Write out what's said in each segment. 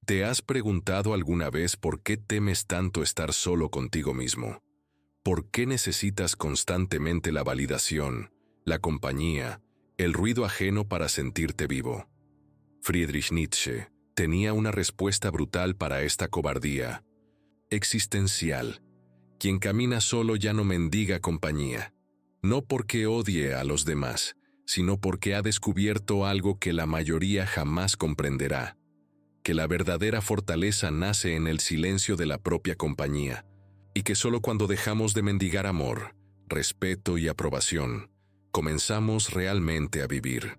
¿Te has preguntado alguna vez por qué temes tanto estar solo contigo mismo? ¿Por qué necesitas constantemente la validación, la compañía, el ruido ajeno para sentirte vivo? Friedrich Nietzsche tenía una respuesta brutal para esta cobardía. Existencial. Quien camina solo ya no mendiga compañía. No porque odie a los demás, sino porque ha descubierto algo que la mayoría jamás comprenderá: que la verdadera fortaleza nace en el silencio de la propia compañía, y que solo cuando dejamos de mendigar amor, respeto y aprobación, comenzamos realmente a vivir.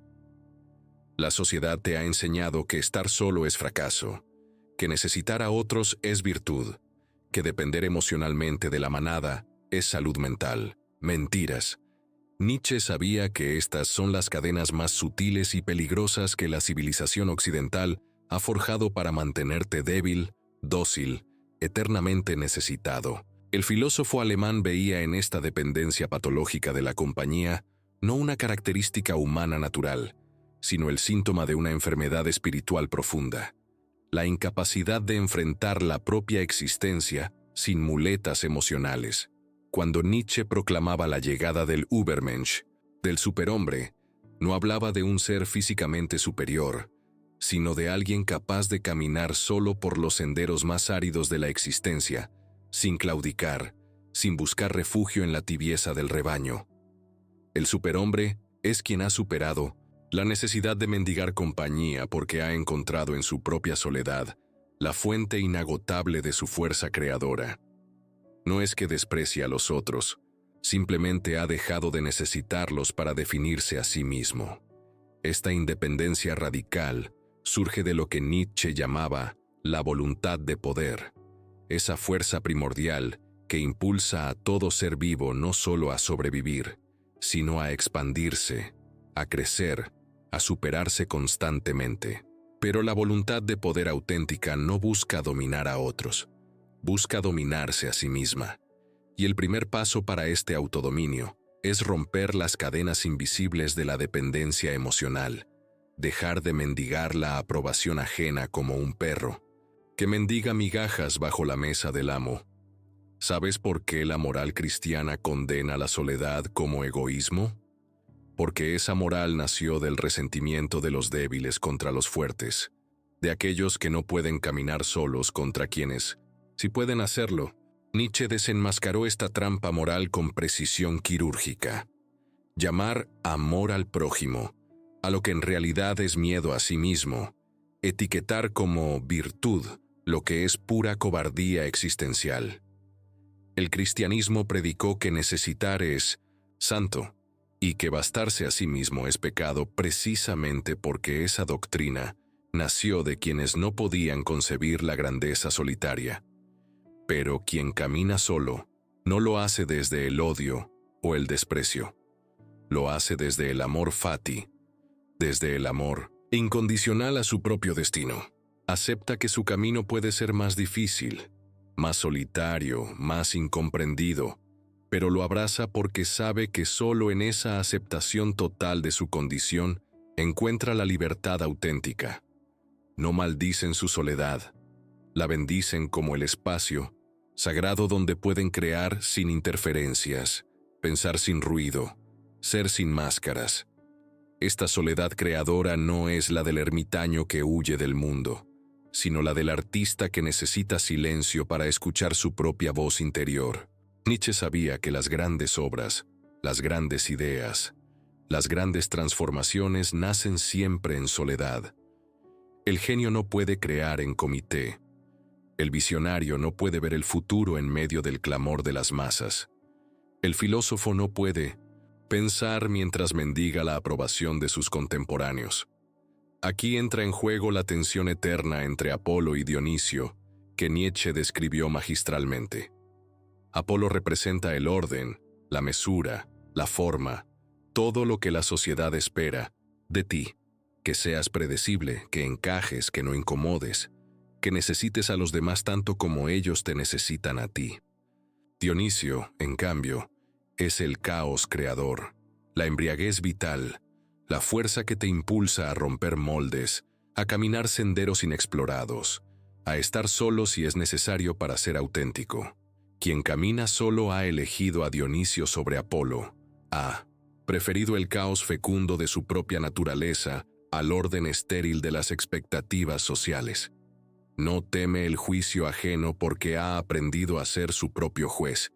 La sociedad te ha enseñado que estar solo es fracaso, que necesitar a otros es virtud, que depender emocionalmente de la manada es salud mental. Mentiras. Nietzsche sabía que estas son las cadenas más sutiles y peligrosas que la civilización occidental ha forjado para mantenerte débil, dócil, eternamente necesitado. El filósofo alemán veía en esta dependencia patológica de la compañía no una característica humana natural, sino el síntoma de una enfermedad espiritual profunda: la incapacidad de enfrentar la propia existencia sin muletas emocionales. Cuando Nietzsche proclamaba la llegada del Übermensch, del superhombre, no hablaba de un ser físicamente superior, sino de alguien capaz de caminar solo por los senderos más áridos de la existencia, sin claudicar, sin buscar refugio en la tibieza del rebaño. El superhombre es quien ha superado la necesidad de mendigar compañía porque ha encontrado en su propia soledad la fuente inagotable de su fuerza creadora. No es que desprecie a los otros, simplemente ha dejado de necesitarlos para definirse a sí mismo. Esta independencia radical surge de lo que Nietzsche llamaba la voluntad de poder, esa fuerza primordial que impulsa a todo ser vivo no solo a sobrevivir, sino a expandirse, a crecer, a superarse constantemente. Pero la voluntad de poder auténtica no busca dominar a otros, busca dominarse a sí misma. Y el primer paso para este autodominio es romper las cadenas invisibles de la dependencia emocional, dejar de mendigar la aprobación ajena como un perro que mendiga migajas bajo la mesa del amo. ¿Sabes por qué la moral cristiana condena la soledad como egoísmo? Porque esa moral nació del resentimiento de los débiles contra los fuertes, de aquellos que no pueden caminar solos contra quienes, si pueden hacerlo. Nietzsche desenmascaró esta trampa moral con precisión quirúrgica. Llamar amor al prójimo a lo que en realidad es miedo a sí mismo, etiquetar como virtud lo que es pura cobardía existencial. El cristianismo predicó que necesitar es santo y que bastarse a sí mismo es pecado precisamente porque esa doctrina nació de quienes no podían concebir la grandeza solitaria. Pero quien camina solo no lo hace desde el odio o el desprecio. Lo hace desde el amor fati, desde el amor incondicional a su propio destino. Acepta que su camino puede ser más difícil, más solitario, más incomprendido, pero lo abraza porque sabe que solo en esa aceptación total de su condición encuentra la libertad auténtica. No maldicen su soledad, la bendicen como el espacio sagrado donde pueden crear sin interferencias, pensar sin ruido, ser sin máscaras. Esta soledad creadora no es la del ermitaño que huye del mundo, sino la del artista que necesita silencio para escuchar su propia voz interior. Nietzsche sabía que las grandes obras, las grandes ideas, las grandes transformaciones nacen siempre en soledad. El genio no puede crear en comité. El visionario no puede ver el futuro en medio del clamor de las masas. El filósofo no puede pensar mientras mendiga la aprobación de sus contemporáneos. Aquí entra en juego la tensión eterna entre Apolo y Dionisio, que Nietzsche describió magistralmente. Apolo representa el orden, la mesura, la forma, todo lo que la sociedad espera de ti, que seas predecible, que encajes, que no incomodes, que necesites a los demás tanto como ellos te necesitan a ti. Dionisio, en cambio, es el caos creador, la embriaguez vital, la fuerza que te impulsa a romper moldes, a caminar senderos inexplorados, a estar solo si es necesario para ser auténtico. Quien camina solo ha elegido a Dionisio sobre Apolo, ha preferido el caos fecundo de su propia naturaleza al orden estéril de las expectativas sociales. No teme el juicio ajeno porque ha aprendido a ser su propio juez.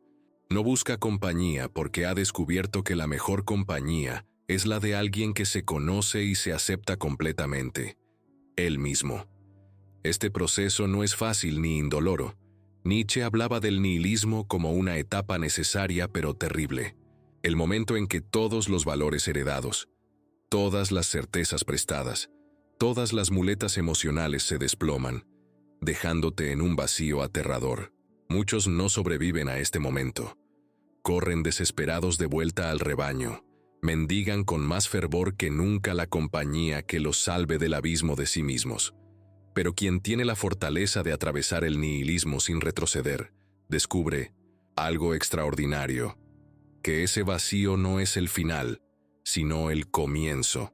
No busca compañía porque ha descubierto que la mejor compañía es la de alguien que se conoce y se acepta completamente, él mismo. Este proceso no es fácil ni indoloro. Nietzsche hablaba del nihilismo como una etapa necesaria pero terrible, el momento en que todos los valores heredados, todas las certezas prestadas, todas las muletas emocionales se desploman, dejándote en un vacío aterrador. Muchos no sobreviven a este momento. Corren desesperados de vuelta al rebaño, mendigan con más fervor que nunca la compañía que los salve del abismo de sí mismos. Pero quien tiene la fortaleza de atravesar el nihilismo sin retroceder, descubre algo extraordinario, que ese vacío no es el final, sino el comienzo.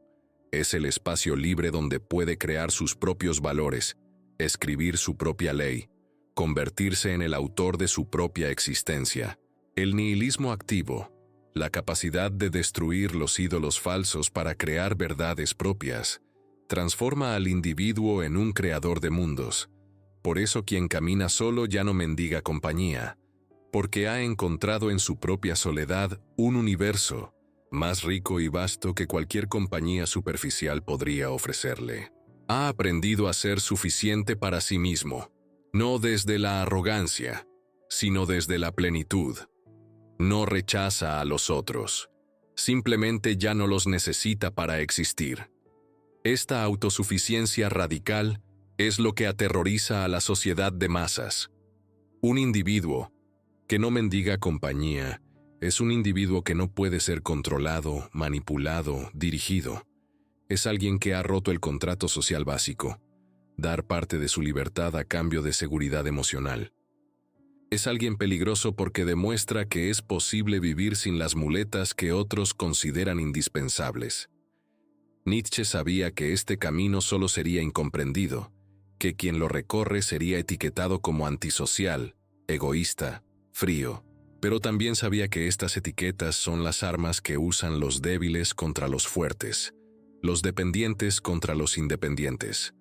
Es el espacio libre donde puede crear sus propios valores, escribir su propia ley, convertirse en el autor de su propia existencia. El nihilismo activo, la capacidad de destruir los ídolos falsos para crear verdades propias, transforma al individuo en un creador de mundos. Por eso quien camina solo ya no mendiga compañía, porque ha encontrado en su propia soledad un universo más rico y vasto que cualquier compañía superficial podría ofrecerle. Ha aprendido a ser suficiente para sí mismo, no desde la arrogancia, sino desde la plenitud. No rechaza a los otros, simplemente ya no los necesita para existir. Esta autosuficiencia radical es lo que aterroriza a la sociedad de masas. Un individuo que no mendiga compañía es un individuo que no puede ser controlado, manipulado, dirigido. Es alguien que ha roto el contrato social básico, dar parte de su libertad a cambio de seguridad emocional. Es alguien peligroso porque demuestra que es posible vivir sin las muletas que otros consideran indispensables. Nietzsche sabía que este camino solo sería incomprendido, que quien lo recorre sería etiquetado como antisocial, egoísta, frío, pero también sabía que estas etiquetas son las armas que usan los débiles contra los fuertes, los dependientes contra los independientes.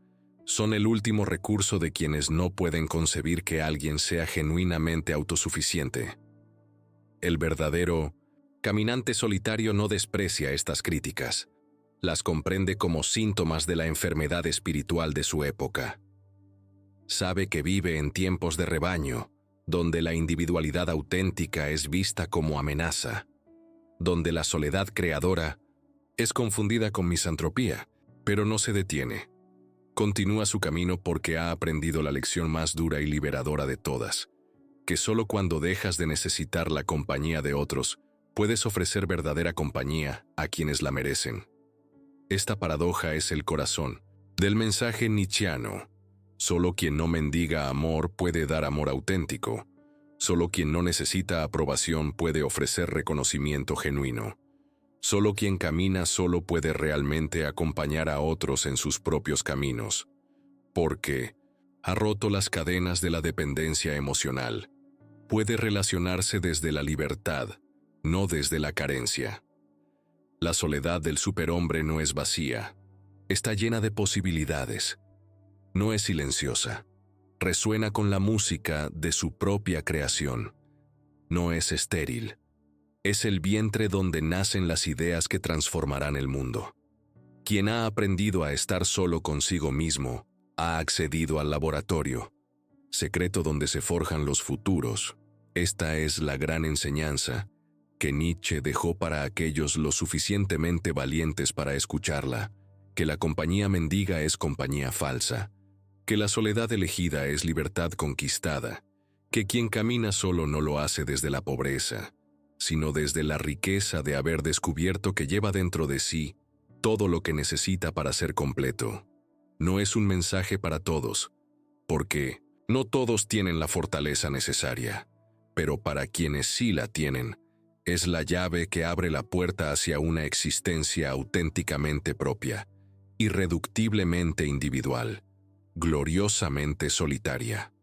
Son el último recurso de quienes no pueden concebir que alguien sea genuinamente autosuficiente. El verdadero caminante solitario no desprecia estas críticas. Las comprende como síntomas de la enfermedad espiritual de su época. Sabe que vive en tiempos de rebaño, donde la individualidad auténtica es vista como amenaza, donde la soledad creadora es confundida con misantropía, pero no se detiene. Continúa su camino porque ha aprendido la lección más dura y liberadora de todas, que solo cuando dejas de necesitar la compañía de otros, puedes ofrecer verdadera compañía a quienes la merecen. Esta paradoja es el corazón del mensaje nietzscheano. Solo quien no mendiga amor puede dar amor auténtico. Solo quien no necesita aprobación puede ofrecer reconocimiento genuino. Solo quien camina solo puede realmente acompañar a otros en sus propios caminos, porque ha roto las cadenas de la dependencia emocional. Puede relacionarse desde la libertad, no desde la carencia. La soledad del superhombre no es vacía, está llena de posibilidades. No es silenciosa, resuena con la música de su propia creación. No es estéril. Es el vientre donde nacen las ideas que transformarán el mundo. Quien ha aprendido a estar solo consigo mismo, ha accedido al laboratorio, secreto donde se forjan los futuros. Esta es la gran enseñanza que Nietzsche dejó para aquellos lo suficientemente valientes para escucharla, que la compañía mendiga es compañía falsa, que la soledad elegida es libertad conquistada, que quien camina solo no lo hace desde la pobreza, sino desde la riqueza de haber descubierto que lleva dentro de sí todo lo que necesita para ser completo. No es un mensaje para todos, porque no todos tienen la fortaleza necesaria, pero para quienes sí la tienen, es la llave que abre la puerta hacia una existencia auténticamente propia, irreductiblemente individual. gloriosamente solitaria.